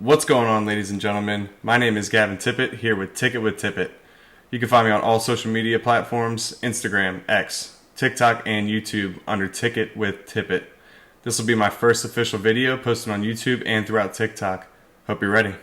What's going on, ladies and gentlemen? My name is Gavin Tippett, here with Ticket with Tippett. You can find me on all social media platforms, Instagram, X, TikTok, and YouTube under Ticket with Tippett. This will be my first official video posted on YouTube and throughout TikTok. Hope you're ready.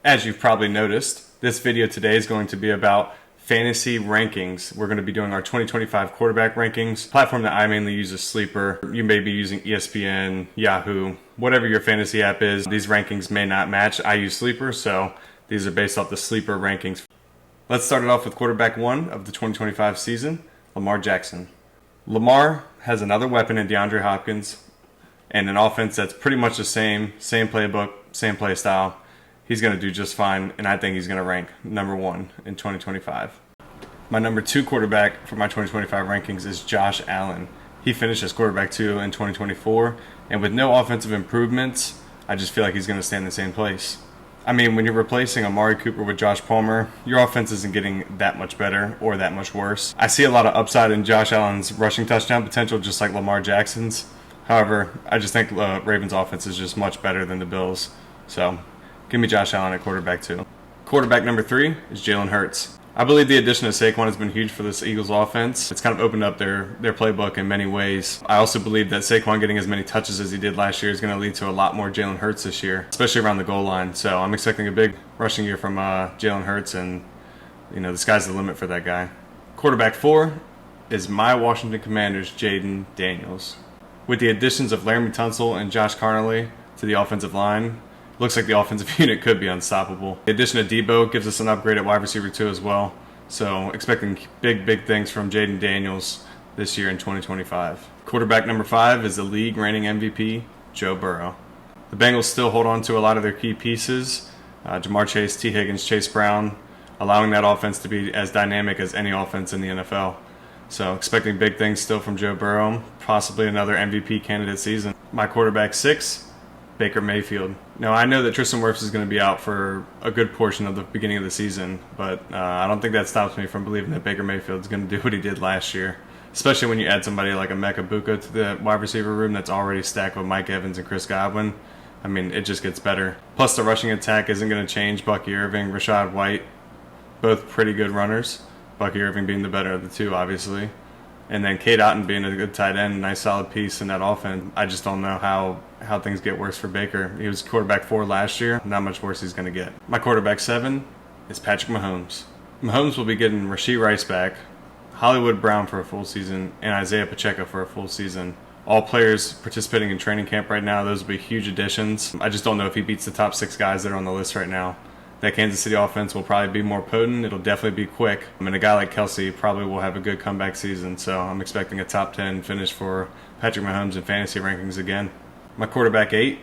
As you've probably noticed, this video today is going to be about fantasy rankings. We're going to be doing our 2025 quarterback rankings. Platform that I mainly use is Sleeper. You may be using ESPN, Yahoo, whatever your fantasy app is. These rankings may not match. I use Sleeper, so these are based off the Sleeper rankings. Let's start it off with quarterback one of the 2025 season, Lamar Jackson. Lamar has another weapon in DeAndre Hopkins and an offense that's pretty much the same playbook, same play style. He's going to do just fine, and I think he's going to rank number one in 2025. My number two quarterback for my 2025 rankings is Josh Allen. He finished as quarterback two in 2024, and with no offensive improvements, I just feel like he's going to stay in the same place. I mean, when you're replacing Amari Cooper with Josh Palmer, your offense isn't getting that much better or that much worse. I see a lot of upside in Josh Allen's rushing touchdown potential, just like Lamar Jackson's. However, I just think Ravens' offense is just much better than the Bills. So give me Josh Allen at quarterback two. Quarterback number three is Jalen Hurts. I believe the addition of Saquon has been huge for this Eagles offense. It's kind of opened up their playbook in many ways. I also believe that Saquon getting as many touches as he did last year is going to lead to a lot more Jalen Hurts this year, especially around the goal line. So I'm expecting a big rushing year from Jalen Hurts, and the sky's the limit for that guy. Quarterback four is my Washington Commanders' Jayden Daniels. With the additions of Laramie Tunsil and Josh Carnley to the offensive line, looks like the offensive unit could be unstoppable. The addition of Debo gives us an upgrade at wide receiver too as well. So expecting big things from Jayden Daniels this year in 2025. Quarterback number five is the league reigning MVP, Joe Burrow. The Bengals still hold on to a lot of their key pieces. Jamar Chase, T. Higgins, Chase Brown, allowing that offense to be as dynamic as any offense in the NFL. So expecting big things still from Joe Burrow, possibly another MVP candidate season. My quarterback six, Baker Mayfield. Now, I know that Tristan Wirfs is going to be out for a good portion of the beginning of the season, but I don't think that stops me from believing that Baker Mayfield is going to do what he did last year, especially when you add somebody like Emeka Buka to the wide receiver room that's already stacked with Mike Evans and Chris Godwin. I mean, it just gets better. Plus, the rushing attack isn't going to change. Bucky Irving, Rachaad White, both pretty good runners. Bucky Irving being the better of the two, obviously. And then Cade Otton being a good tight end, nice solid piece in that offense. I just don't know how things get worse for Baker. He was quarterback four last year. Not much worse he's going to get. My quarterback seven is Patrick Mahomes. Mahomes will be getting Rashee Rice back, Hollywood Brown for a full season, and Isaiah Pacheco for a full season. All players participating in training camp right now. Those will be huge additions. I just don't know if he beats the top six guys that are on the list right now. That Kansas City offense will probably be more potent. It'll definitely be quick. And a guy like Kelsey probably will have a good comeback season. So I'm expecting a top 10 finish for Patrick Mahomes in fantasy rankings again. My quarterback eight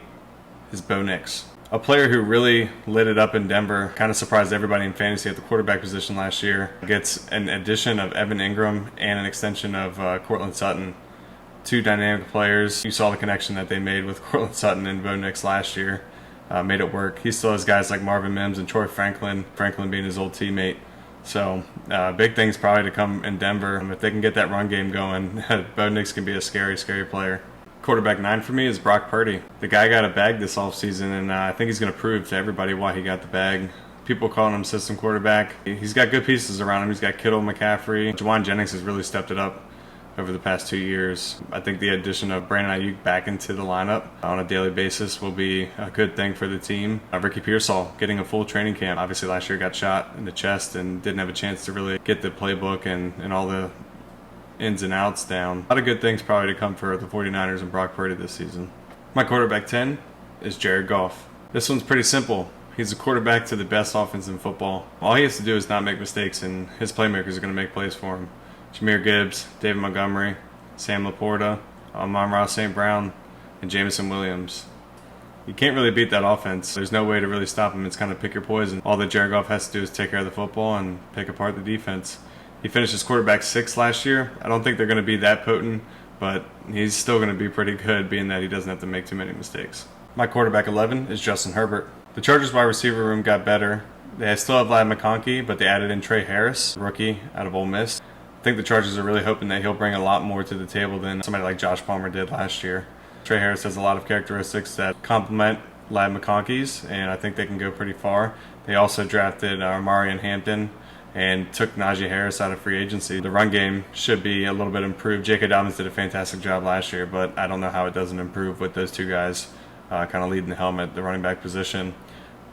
is Bo Nix. A player who really lit it up in Denver, kind of surprised everybody in fantasy at the quarterback position last year. Gets an addition of Evan Ingram and an extension of Courtland Sutton. Two dynamic players. You saw the connection that they made with Courtland Sutton and Bo Nix last year. Made it work. He still has guys like Marvin Mims and Troy Franklin being his old teammate. So big things probably to come in Denver. If they can get that run game going, Bo Nix can be a scary player. Quarterback nine for me is Brock Purdy. The guy got a bag this offseason, and I think he's going to prove to everybody why he got the bag. People calling him system quarterback. He's got good pieces around him. He's got Kittle, McCaffrey. Juwan Jennings has really stepped it up over the past 2 years. I think the addition of Brandon Ayuk back into the lineup on a daily basis will be a good thing for the team. Ricky Pearsall getting a full training camp. Obviously last year got shot in the chest and didn't have a chance to really get the playbook and all the ins and outs down. A lot of good things probably to come for the 49ers and Brock Purdy this season. My quarterback 10 is Jared Goff. This one's pretty simple. He's a quarterback to the best offense in football. All he has to do is not make mistakes, and his playmakers are going to make plays for him. Jahmyr Gibbs, David Montgomery, Sam Laporta, Amon-Ra St. Brown, and Jameson Williams. You can't really beat that offense. There's no way to really stop him. It's kind of pick your poison. All that Jared Goff has to do is take care of the football and pick apart the defense. He finished as quarterback 6 last year. I don't think they're going to be that potent, but he's still going to be pretty good, being that he doesn't have to make too many mistakes. My quarterback 11 is Justin Herbert. The Chargers wide receiver room got better. They still have Vlad McConkey, but they added in Trey Harris, rookie out of Ole Miss. I think the Chargers are really hoping that he'll bring a lot more to the table than somebody like Josh Palmer did last year. Trey Harris has a lot of characteristics that complement Ladd McConkey's, and I think they can go pretty far. They also drafted Marion Hampton and took Najee Harris out of free agency. The run game should be a little bit improved. J.K. Dobbins did a fantastic job last year, but I don't know how it doesn't improve with those two guys kind of leading the helm at the running back position.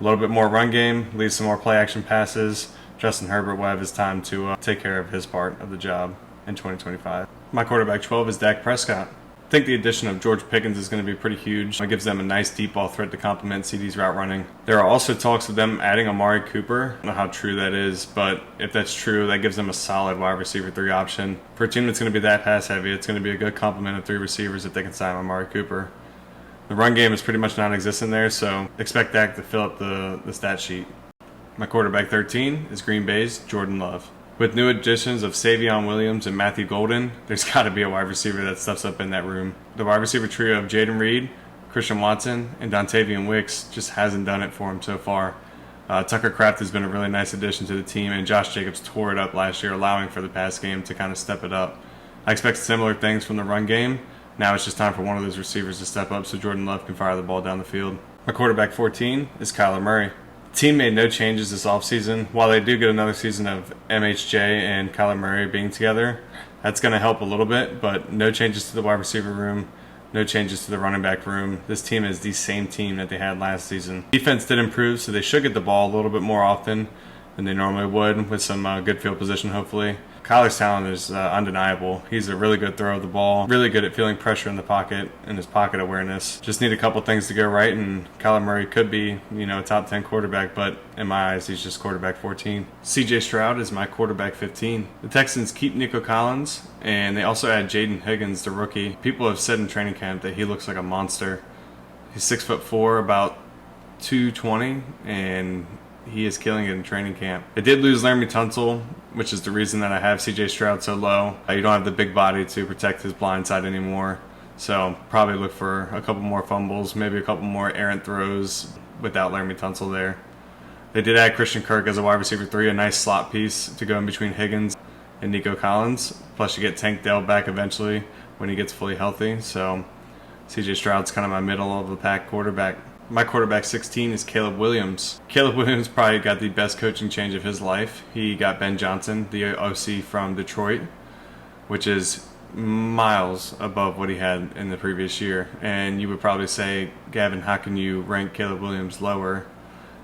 A little bit more run game, leave some more play action passes. Justin Herbert will have his time to take care of his part of the job in 2025. My quarterback 12 is Dak Prescott. I think the addition of George Pickens is going to be pretty huge. It gives them a nice deep ball threat to complement CD's route running. There are also talks of them adding Amari Cooper. I don't know how true that is, but if that's true, that gives them a solid wide receiver 3 option. For a team that's going to be that pass heavy, it's going to be a good complement of 3 receivers if they can sign Amari Cooper. The run game is pretty much non-existent there, so expect Dak to fill up the stat sheet. My quarterback 13 is Green Bay's Jordan Love. With new additions of Savion Williams and Matthew Golden, there's got to be a wide receiver that steps up in that room. The wide receiver trio of Jaden Reed, Christian Watson, and Dontavian Wicks just hasn't done it for him so far. Tucker Kraft has been a really nice addition to the team, and Josh Jacobs tore it up last year, allowing for the pass game to kind of step it up. I expect similar things from the run game. Now it's just time for one of those receivers to step up so Jordan Love can fire the ball down the field. My quarterback 14 is Kyler Murray. The team made no changes this offseason. While they do get another season of MHJ and Kyler Murray being together, that's going to help a little bit, but no changes to the wide receiver room, no changes to the running back room. This team is the same team that they had last season. Defense did improve, so they should get the ball a little bit more often than they normally would with some good field position, hopefully. Kyler's talent is undeniable. He's a really good thrower of the ball, really good at feeling pressure in the pocket and his pocket awareness. Just need a couple things to go right, and Kyler Murray could be, a top 10 quarterback, but in my eyes, he's just quarterback 14. CJ Stroud is my quarterback 15. The Texans keep Nico Collins, and they also add Jaden Higgins, the rookie. People have said in training camp that he looks like a monster. He's 6'4", about 220, and he is killing it in training camp. They did lose Laramie Tunsil, which is the reason that I have CJ Stroud so low. You don't have the big body to protect his blind side anymore. So probably look for a couple more fumbles, maybe a couple more errant throws without Laramie Tunsil there. They did add Christian Kirk as a wide receiver 3, a nice slot piece to go in between Higgins and Nico Collins. Plus you get Tank Dell back eventually when he gets fully healthy. So CJ Stroud's kind of my middle of the pack quarterback. My quarterback 16 is Caleb Williams. Caleb Williams probably got the best coaching change of his life. He got Ben Johnson, the OC from Detroit, which is miles above what he had in the previous year. And you would probably say, Gavin, how can you rank Caleb Williams lower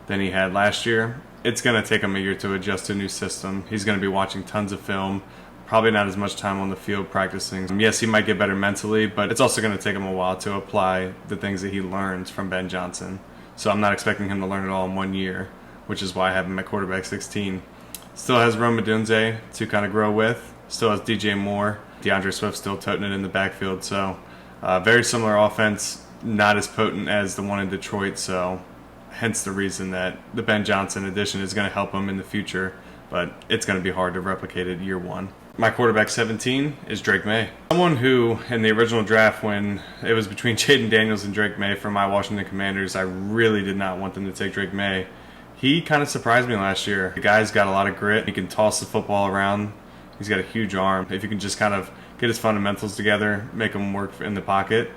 than he had last year? It's going to take him a year to adjust to a new system. He's going to be watching tons of film. Probably not as much time on the field practicing. Yes, he might get better mentally, but it's also going to take him a while to apply the things that he learns from Ben Johnson. So I'm not expecting him to learn it all in 1 year, which is why I have him at quarterback 16. Still has Rome Odunze to kind of grow with. Still has DJ Moore. DeAndre Swift still toting it in the backfield. So very similar offense, not as potent as the one in Detroit. So hence the reason that the Ben Johnson addition is going to help him in the future, but it's going to be hard to replicate it year one. My quarterback 17 is Drake May. Someone who, in the original draft, when it was between Jaden Daniels and Drake May for my Washington Commanders, I really did not want them to take Drake May. He kind of surprised me last year. The guy's got a lot of grit. He can toss the football around. He's got a huge arm. If you can just kind of get his fundamentals together, make him work in the pocket,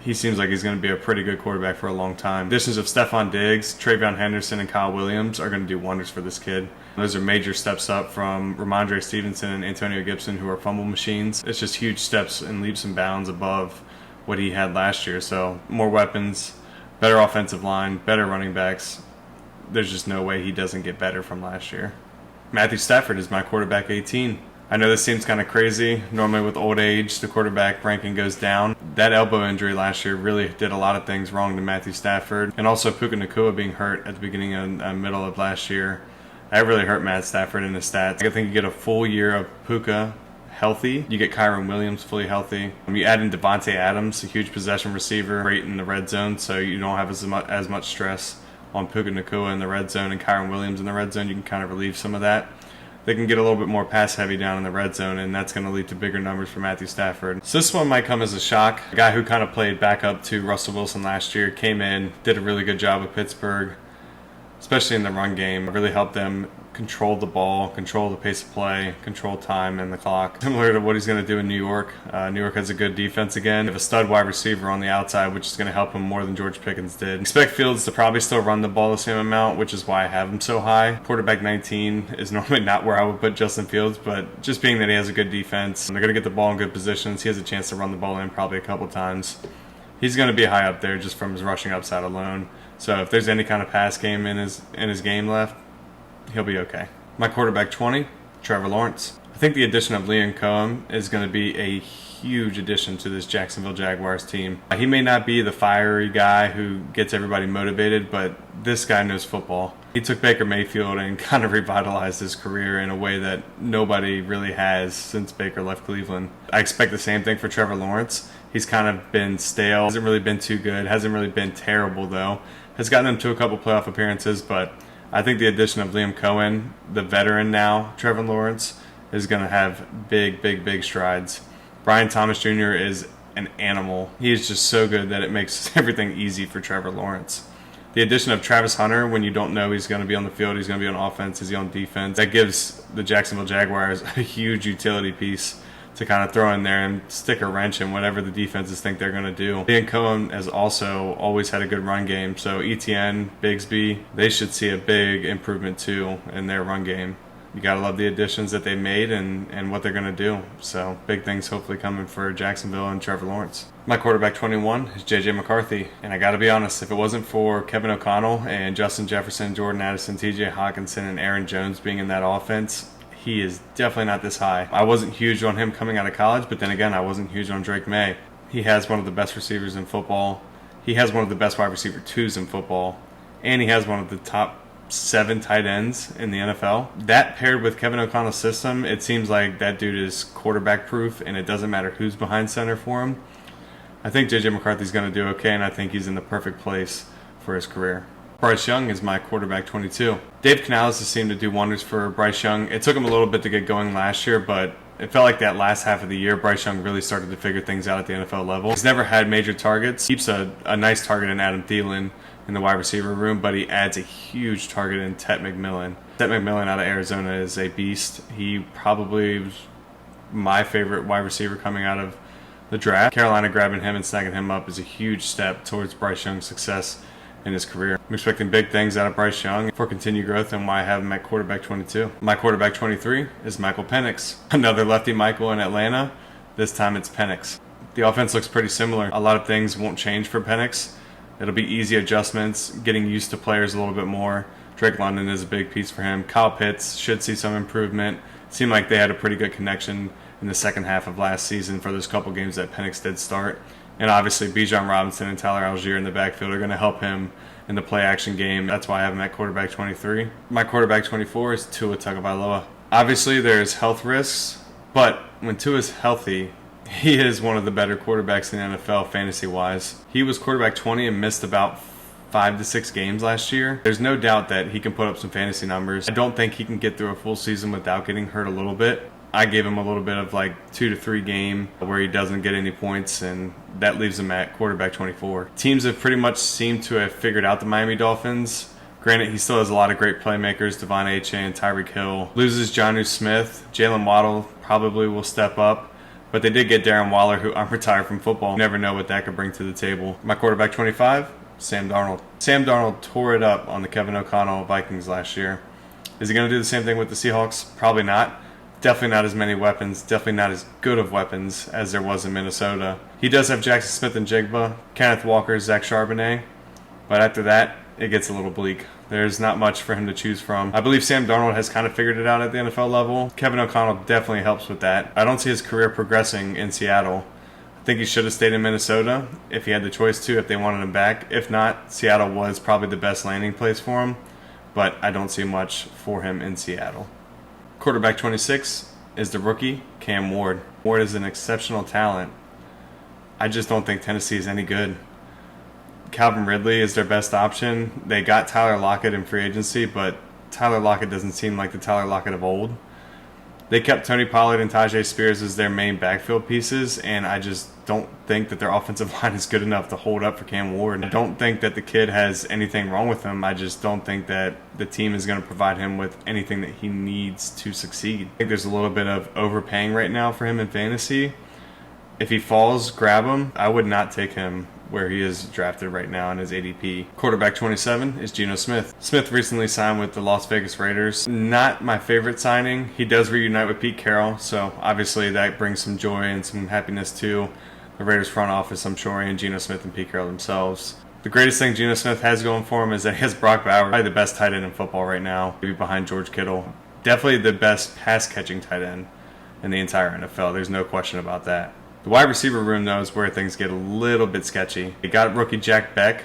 he seems like he's going to be a pretty good quarterback for a long time. Additions of Stephon Diggs, Travion Henderson, and Kyle Williams are going to do wonders for this kid. Those are major steps up from Ramondre Stevenson and Antonio Gibson, who are fumble machines. It's just huge steps and leaps and bounds above what he had last year. So more weapons, better offensive line, better running backs. There's just no way he doesn't get better from last year. Matthew Stafford is my quarterback 18. I know this seems kind of crazy. Normally with old age, the quarterback ranking goes down. That elbow injury last year really did a lot of things wrong to Matthew Stafford. And also Puka Nacua being hurt at the beginning and middle of last year. That really hurt Matt Stafford in his stats. I think you get a full year of Puka healthy. You get Kyron Williams fully healthy. You add in Devontae Adams, a huge possession receiver, great in the red zone, so you don't have as much stress on Puka Nacua in the red zone and Kyron Williams in the red zone. You can kind of relieve some of that. They can get a little bit more pass heavy down in the red zone, and that's going to lead to bigger numbers for Matthew Stafford. So this one might come as a shock. A guy who kind of played back up to Russell Wilson last year, came in, did a really good job with Pittsburgh, especially in the run game. It really helped them control the ball, control the pace of play, control time and the clock. Similar to what he's going to do in New York. New York has a good defense again. They have a stud wide receiver on the outside, which is going to help him more than George Pickens did. Expect Fields to probably still run the ball the same amount, which is why I have him so high. Quarterback 19 is normally not where I would put Justin Fields, but just being that he has a good defense, they're going to get the ball in good positions. He has a chance to run the ball in probably a couple times. He's going to be high up there just from his rushing upside alone. So if there's any kind of pass game in his game left, he'll be okay. My quarterback 20, Trevor Lawrence. I think the addition of Liam Cohen is going to be a huge addition to this Jacksonville Jaguars team. He may not be the fiery guy who gets everybody motivated, but this guy knows football. He took Baker Mayfield and kind of revitalized his career in a way that nobody really has since Baker left Cleveland. I expect the same thing for Trevor Lawrence. He's kind of been stale, hasn't really been too good, hasn't really been terrible though. Has gotten them to a couple playoff appearances, but I think the addition of Liam Cohen, the veteran now, Trevor Lawrence, is going to have big strides. Brian Thomas Jr. is an animal. He is just so good that it makes everything easy for Trevor Lawrence. The addition of Travis Hunter, when you don't know he's going to be on the field, he's going to be on offense, is he on defense, that gives the Jacksonville Jaguars a huge utility piece to kind of throw in there and stick a wrench in whatever the defenses think they're going to do. Liam Cohen has also always had a good run game, so ETN, Bigsby, they should see a big improvement too in their run game. You got to love the additions that they made and what they're going to do. So big things hopefully coming for Jacksonville and Trevor Lawrence. My quarterback 21 is J.J. McCarthy. And I got to be honest, if it wasn't for Kevin O'Connell and Justin Jefferson, Jordan Addison, T.J. Hawkinson, and Aaron Jones being in that offense, he is definitely not this high. I wasn't huge on him coming out of college, but then again, I wasn't huge on Drake May. He has one of the best receivers in football. He has one of the best wide receiver twos in football. And he has one of the top 7 tight ends in the NFL. That paired with Kevin O'Connell's system, it seems like that dude is quarterback proof and it doesn't matter who's behind center for him. I think J.J. McCarthy's going to do okay, and I think he's in the perfect place for his career. Bryce Young is my quarterback 22. Dave Canales has seemed to do wonders for Bryce Young. It took him a little bit to get going last year, but it felt like that last half of the year, Bryce Young really started to figure things out at the NFL level. He's never had major targets. Keeps a nice target in Adam Thielen in the wide receiver room, but he adds a huge target in Tet McMillan. Tet McMillan out of Arizona is a beast. He probably was my favorite wide receiver coming out of the draft. Carolina grabbing him and snagging him up is a huge step towards Bryce Young's success in his career. I'm expecting big things out of Bryce Young for continued growth, and why I have him at quarterback 22. My quarterback 23 is Michael Penix. Another lefty Michael in Atlanta. This time it's Penix. The offense looks pretty similar. A lot of things won't change for Penix. It'll be easy adjustments, getting used to players a little bit more. Drake London is a big piece for him. Kyle Pitts should see some improvement. It seemed like they had a pretty good connection in the second half of last season for those couple games that Penix did start. And obviously, Bijan Robinson and Tyler Algier in the backfield are going to help him in the play-action game. That's why I have him at quarterback 23. My quarterback 24 is Tua Tagovailoa. Obviously, there's health risks, but when Tua's healthy, he is one of the better quarterbacks in the NFL fantasy-wise. He was quarterback 20 and missed about 5 to 6 games last year. There's no doubt that he can put up some fantasy numbers. I don't think he can get through a full season without getting hurt a little bit. I gave him a little bit of like 2 to 3 game where he doesn't get any points, and that leaves him at quarterback 24. Teams have pretty much seemed to have figured out the Miami Dolphins. Granted, he still has a lot of great playmakers, Devon Achane and Tyreek Hill. Loses Jonnu Smith. Jalen Waddle probably will step up. But they did get Darren Waller, who I'm retired from football. You never know what that could bring to the table. My quarterback 25, Sam Darnold. Sam Darnold tore it up on the Kevin O'Connell Vikings last year. Is he going to do the same thing with the Seahawks? Probably not. Definitely not as many weapons. Definitely not as good of weapons as there was in Minnesota. He does have Jackson Smith and Jigba, Kenneth Walker, Zach Charbonnet. But after that, it gets a little bleak. There's not much for him to choose from. I believe Sam Darnold has kind of figured it out at the NFL level. Kevin O'Connell definitely helps with that. I don't see his career progressing in Seattle. I think he should have stayed in Minnesota if he had the choice to, if they wanted him back. If not, Seattle was probably the best landing place for him. But I don't see much for him in Seattle. Quarterback 26 is the rookie, Cam Ward. Ward is an exceptional talent. I just don't think Tennessee is any good. Calvin Ridley is their best option. They got Tyler Lockett in free agency, but Tyler Lockett doesn't seem like the Tyler Lockett of old. They kept Tony Pollard and Tajay Spears as their main backfield pieces, and I just don't think that their offensive line is good enough to hold up for Cam Ward. I don't think that the kid has anything wrong with him. I just don't think that the team is going to provide him with anything that he needs to succeed. I think there's a little bit of overpaying right now for him in fantasy. If he falls, grab him. I would not take him where he is drafted right now in his ADP. Quarterback 27 is Geno Smith. Smith recently signed with the Las Vegas Raiders. Not my favorite signing. He does reunite with Pete Carroll, so obviously that brings some joy and some happiness to the Raiders front office, I'm sure, and Geno Smith and Pete Carroll themselves. The greatest thing Geno Smith has going for him is that he has Brock Bowers, probably the best tight end in football right now, maybe behind George Kittle. Definitely the best pass-catching tight end in the entire NFL. There's no question about that. The wide receiver room, though, is where things get a little bit sketchy. They got rookie Jack Beck,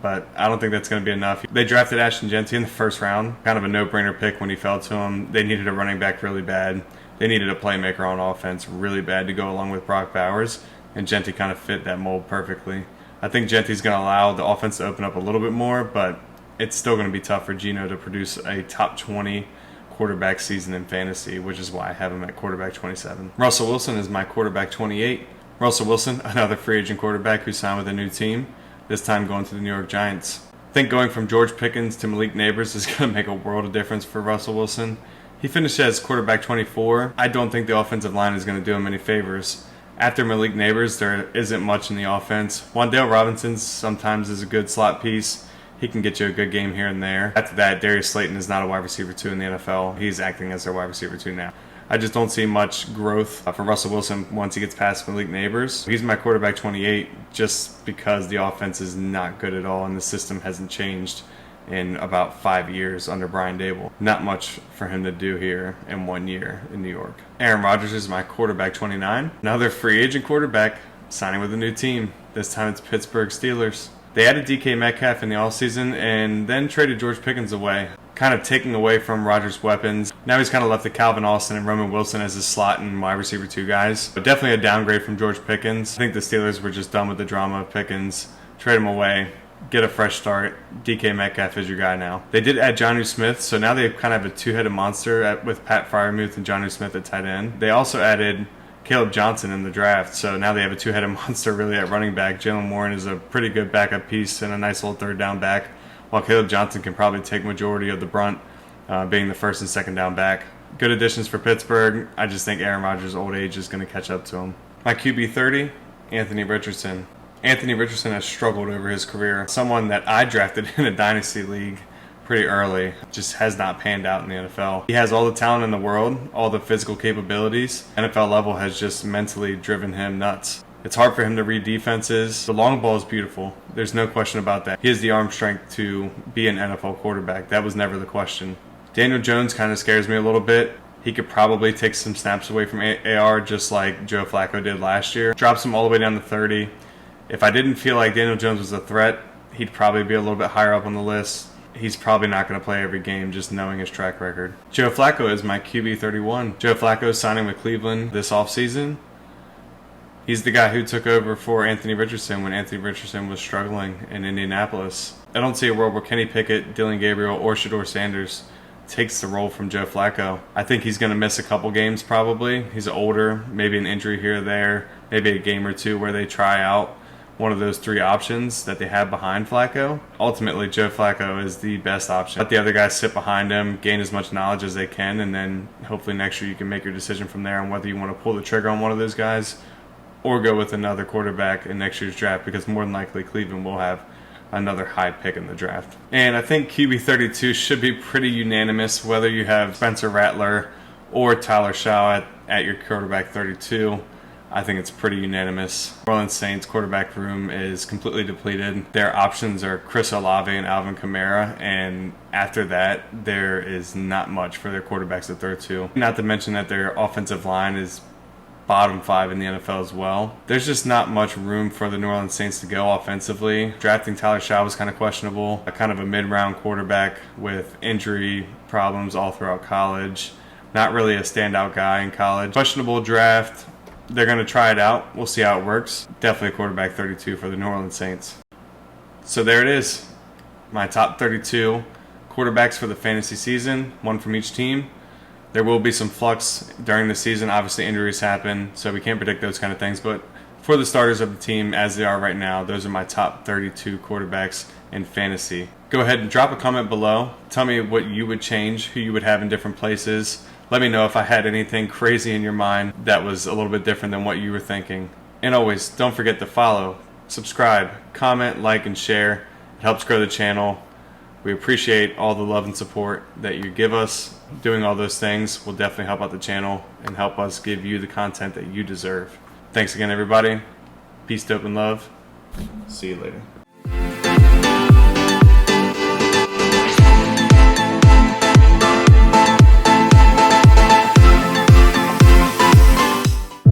but I don't think that's going to be enough. They drafted Ashton Jeanty in the first round. Kind of a no-brainer pick when he fell to them. They needed a running back really bad. They needed a playmaker on offense really bad to go along with Brock Bowers, and Jeanty kind of fit that mold perfectly. I think Genty's going to allow the offense to open up a little bit more, but it's still going to be tough for Geno to produce a top 20 quarterback season in fantasy, which is why I have him at quarterback 27. Russell Wilson is my quarterback 28. Russell Wilson, another free agent quarterback who signed with a new team, this time going to the New York Giants. I think going from George Pickens to Malik Nabers is going to make a world of difference for Russell Wilson. He finished as quarterback 24. I don't think the offensive line is going to do him any favors. After Malik Nabers, there isn't much in the offense. Wan'Dale Robinson sometimes is a good slot piece. He can get you a good game here and there. After that, Darius Slayton is not a wide receiver 2 in the NFL. He's acting as their wide receiver 2 now. I just don't see much growth for Russell Wilson once he gets past Malik Nabers. He's my quarterback 28 just because the offense is not good at all and the system hasn't changed in about 5 years under Brian Daboll. Not much for him to do here in 1 year in New York. Aaron Rodgers is my quarterback 29. Another free agent quarterback signing with a new team. This time it's Pittsburgh Steelers. They added DK Metcalf in the offseason and then traded George Pickens away, kind of taking away from Rodgers' weapons. Now he's kind of left to Calvin Austin and Roman Wilson as his slot and wide receiver 2 guys. But definitely a downgrade from George Pickens. I think the Steelers were just done with the drama of Pickens. Trade him away, get a fresh start. DK Metcalf is your guy now. They did add Jonnu Smith, so now they kind of have a two-headed monster with Pat Freiermuth and Jonnu Smith at tight end. They also added Caleb Johnson in the draft, so now they have a two-headed monster really at running back. Jaylen Warren is a pretty good backup piece and a nice little third down back, while Caleb Johnson can probably take majority of the brunt, being the first and second down back. Good additions for Pittsburgh. I just think Aaron Rodgers' old age is going to catch up to him. My QB 30, Anthony Richardson. Anthony Richardson has struggled over his career. Someone that I drafted in a dynasty league pretty early, just has not panned out in the NFL. He has all the talent in the world, all the physical capabilities. NFL level has just mentally driven him nuts. It's hard for him to read defenses. The long ball is beautiful. There's no question about that. He has the arm strength to be an NFL quarterback. That was never the question. Daniel Jones kind of scares me a little bit. He could probably take some snaps away from AR just like Joe Flacco did last year. Drops him all the way down to 30. If I didn't feel like Daniel Jones was a threat, he'd probably be a little bit higher up on the list. He's probably not going to play every game, just knowing his track record. Joe Flacco is my QB 31. Joe Flacco is signing with Cleveland this offseason. He's the guy who took over for Anthony Richardson when Anthony Richardson was struggling in Indianapolis. I don't see a world where Kenny Pickett, Dylan Gabriel, or Shedeur Sanders takes the role from Joe Flacco. I think he's going to miss a couple games probably. He's older, maybe an injury here or there, maybe a game or two where they try out one of those 3 options that they have behind Flacco. Ultimately, Joe Flacco is the best option. Let the other guys sit behind him, gain as much knowledge as they can, and then hopefully next year you can make your decision from there on whether you want to pull the trigger on one of those guys or go with another quarterback in next year's draft, because more than likely Cleveland will have another high pick in the draft. And I think QB 32 should be pretty unanimous, whether you have Spencer Rattler or Tyler Shaw at your quarterback 32. I think it's pretty unanimous. New Orleans Saints quarterback room is completely depleted. Their options are Chris Olave and Alvin Kamara, and after that, there is not much for their quarterbacks at 32. Not to mention that their offensive line is bottom 5 in the NFL as well. There's just not much room for the New Orleans Saints to go offensively. Drafting Tyler Shaw was kind of questionable. A kind of a mid-round quarterback with injury problems all throughout college. Not really a standout guy in college. Questionable draft. They're going to try it out. We'll see how it works. Definitely quarterback 32 for the New Orleans Saints. So there it is. My top 32 quarterbacks for the fantasy season. One from each team. There will be some flux during the season. Obviously, injuries happen, so we can't predict those kind of things. But for the starters of the team, as they are right now, those are my top 32 quarterbacks in fantasy. Go ahead and drop a comment below. Tell me what you would change, who you would have in different places. Let me know if I had anything crazy in your mind that was a little bit different than what you were thinking. And always, don't forget to follow, subscribe, comment, like, and share. It helps grow the channel. We appreciate all the love and support that you give us. Doing all those things will definitely help out the channel and help us give you the content that you deserve. Thanks again, everybody. Peace, dope, and love. See you later.